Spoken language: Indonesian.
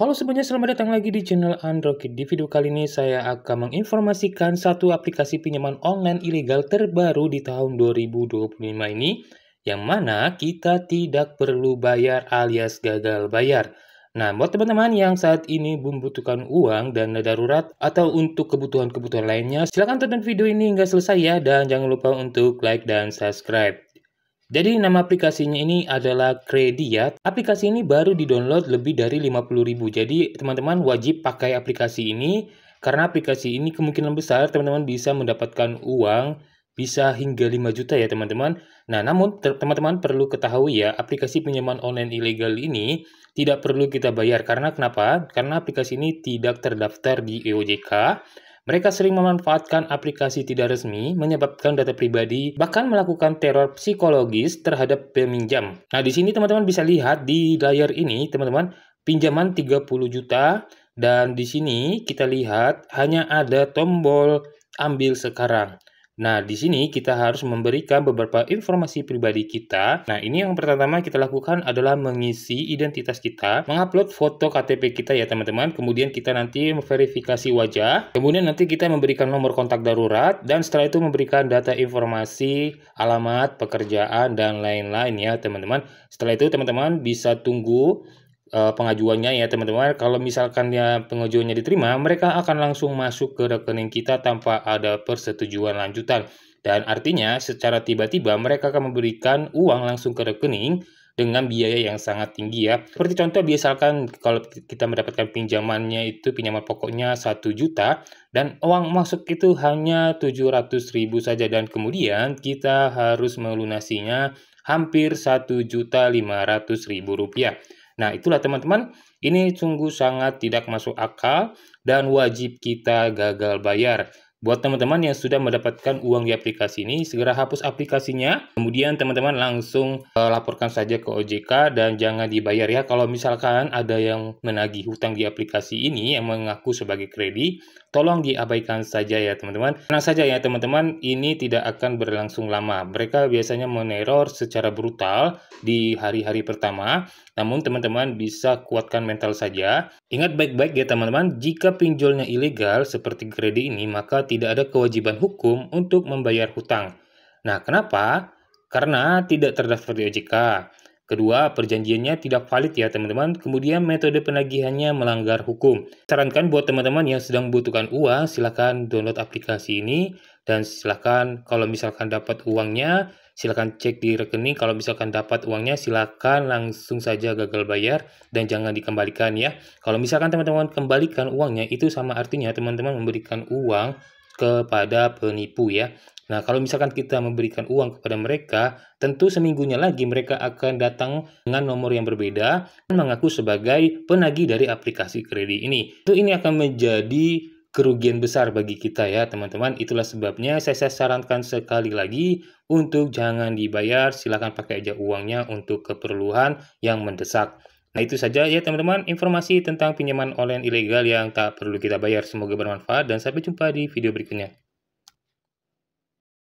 Halo semuanya, selamat datang lagi di channel Android. Di video kali ini saya akan menginformasikan satu aplikasi pinjaman online ilegal terbaru di tahun 2025 ini, yang mana kita tidak perlu bayar alias gagal bayar. Nah, buat teman-teman yang saat ini membutuhkan uang dana darurat atau untuk kebutuhan-kebutuhan lainnya, silahkan tonton video ini hingga selesai ya, dan jangan lupa untuk like dan subscribe. Jadi nama aplikasinya ini adalah Krediat. Aplikasi ini baru di-download lebih dari 50.000. Jadi teman-teman wajib pakai aplikasi ini karena aplikasi ini kemungkinan besar teman-teman bisa mendapatkan uang bisa hingga 5 juta ya teman-teman. Nah, namun teman-teman perlu ketahui ya, aplikasi pinjaman online ilegal ini tidak perlu kita bayar. Karena kenapa? Karena aplikasi ini tidak terdaftar di EOJK. Mereka sering memanfaatkan aplikasi tidak resmi, menyebabkan data pribadi, bahkan melakukan teror psikologis terhadap peminjam. Nah, di sini teman-teman bisa lihat di layar ini, teman-teman, pinjaman 30 juta, dan di sini kita lihat hanya ada tombol ambil sekarang. Nah, di sini kita harus memberikan beberapa informasi pribadi kita. Nah, ini yang pertama kita lakukan adalah mengisi identitas kita, mengupload foto KTP kita ya teman-teman. Kemudian kita nanti memverifikasi wajah. Kemudian nanti kita memberikan nomor kontak darurat dan setelah itu memberikan data informasi, alamat, pekerjaan dan lain-lain ya teman-teman. Setelah itu teman-teman bisa tunggu pengajuannya ya teman-teman. Kalau misalkan ya pengajuannya diterima, mereka akan langsung masuk ke rekening kita tanpa ada persetujuan lanjutan. Dan artinya secara tiba-tiba mereka akan memberikan uang langsung ke rekening dengan biaya yang sangat tinggi ya. Seperti contoh misalkan kalau kita mendapatkan pinjamannya itu pinjaman pokoknya 1 juta dan uang masuk itu hanya 700.000 saja dan kemudian kita harus melunasinya hampir 1.500.000 rupiah. Nah, itulah teman-teman, ini sungguh sangat tidak masuk akal dan wajib kita gagal bayar. Buat teman-teman yang sudah mendapatkan uang di aplikasi ini, segera hapus aplikasinya. Kemudian teman-teman langsung laporkan saja ke OJK dan jangan dibayar ya. Kalau misalkan ada yang menagih hutang di aplikasi ini yang mengaku sebagai kredit, tolong diabaikan saja ya teman-teman. Tenang saja ya teman-teman, ini tidak akan berlangsung lama. Mereka biasanya meneror secara brutal di hari-hari pertama. Namun teman-teman bisa kuatkan mental saja. Ingat baik-baik ya teman-teman, jika pinjolnya ilegal seperti kredit ini, maka tidak ada kewajiban hukum untuk membayar hutang. Nah, kenapa? Karena tidak terdaftar di OJK. Kedua, perjanjiannya tidak valid ya teman-teman. Kemudian metode penagihannya melanggar hukum. Sarankan buat teman-teman yang sedang membutuhkan uang, silahkan download aplikasi ini. Dan silahkan kalau misalkan dapat uangnya, silahkan cek di rekening. Kalau misalkan dapat uangnya, silahkan langsung saja gagal bayar dan jangan dikembalikan ya. Kalau misalkan teman-teman kembalikan uangnya, itu sama artinya teman-teman memberikan uang kepada penipu ya. Nah, kalau misalkan kita memberikan uang kepada mereka, tentu seminggunya lagi mereka akan datang dengan nomor yang berbeda dan mengaku sebagai penagih dari aplikasi kredit ini. Ini akan menjadi kerugian besar bagi kita ya teman-teman. Itulah sebabnya saya sarankan sekali lagi untuk jangan dibayar, silakan pakai aja uangnya untuk keperluan yang mendesak. Nah, itu saja ya teman-teman informasi tentang pinjaman online ilegal yang tak perlu kita bayar. Semoga bermanfaat dan sampai jumpa di video berikutnya.